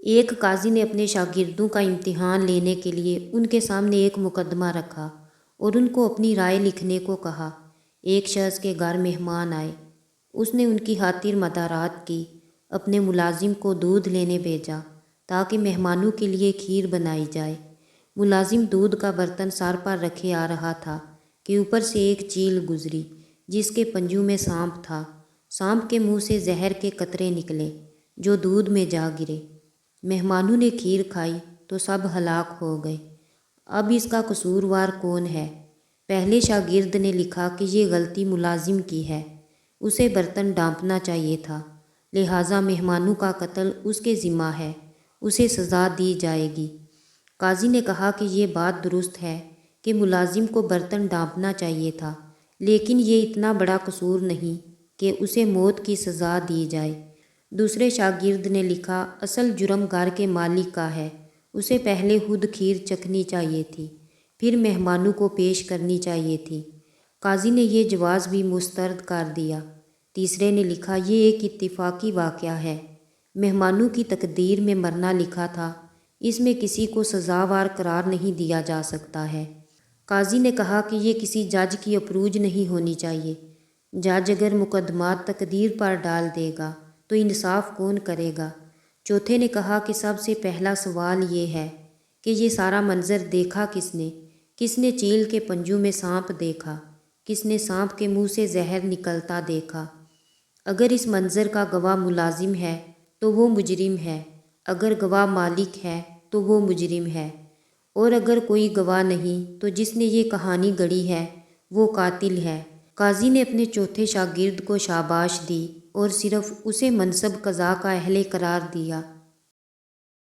ایک قاضی نے اپنے شاگردوں کا امتحان لینے کے لیے ان کے سامنے ایک مقدمہ رکھا اور ان کو اپنی رائے لکھنے کو کہا۔ ایک شخص کے گھر مہمان آئے، اس نے ان کی خاطر مدارات کی، اپنے ملازم کو دودھ لینے بھیجا تاکہ مہمانوں کے لیے کھیر بنائی جائے۔ ملازم دودھ کا برتن سر پر رکھے آ رہا تھا کہ اوپر سے ایک چیل گزری جس کے پنجوں میں سانپ تھا۔ سانپ کے منہ سے زہر کے قطرے نکلے جو دودھ میں جا گرے۔ مہمانوں نے کھیر کھائی تو سب ہلاک ہو گئے۔ اب اس کا قصوروار کون ہے؟ پہلے شاگرد نے لکھا کہ یہ غلطی ملازم کی ہے، اسے برتن ڈانپنا چاہیے تھا، لہٰذا مہمانوں کا قتل اس کے ذمہ ہے، اسے سزا دی جائے گی۔ قاضی نے کہا کہ یہ بات درست ہے کہ ملازم کو برتن ڈانپنا چاہیے تھا، لیکن یہ اتنا بڑا قصور نہیں کہ اسے موت کی سزا دی جائے۔ دوسرے شاگرد نے لکھا اصل جرم گھر کے مالک کا ہے، اسے پہلے خود کھیر چکھنی چاہیے تھی، پھر مہمانوں کو پیش کرنی چاہیے تھی۔ قاضی نے یہ جواز بھی مسترد کر دیا۔ تیسرے نے لکھا یہ ایک اتفاقی واقعہ ہے، مہمانوں کی تقدیر میں مرنا لکھا تھا، اس میں کسی کو سزاوار قرار نہیں دیا جا سکتا ہے۔ قاضی نے کہا کہ یہ کسی جج کی اپروج نہیں ہونی چاہیے۔ جج اگر مقدمات تقدیر پر ڈال دے گا تو انصاف کون کرے گا؟ چوتھے نے کہا کہ سب سے پہلا سوال یہ ہے کہ یہ سارا منظر دیکھا کس نے؟ کس نے چیل کے پنجوں میں سانپ دیکھا؟ کس نے سانپ کے منہ سے زہر نکلتا دیکھا؟ اگر اس منظر کا گواہ ملازم ہے تو وہ مجرم ہے، اگر گواہ مالک ہے تو وہ مجرم ہے، اور اگر کوئی گواہ نہیں تو جس نے یہ کہانی گڑھی ہے وہ قاتل ہے۔ قاضی نے اپنے چوتھے شاگرد کو شاباش دی اور صرف اسے منصب قضا کا اہل قرار دیا۔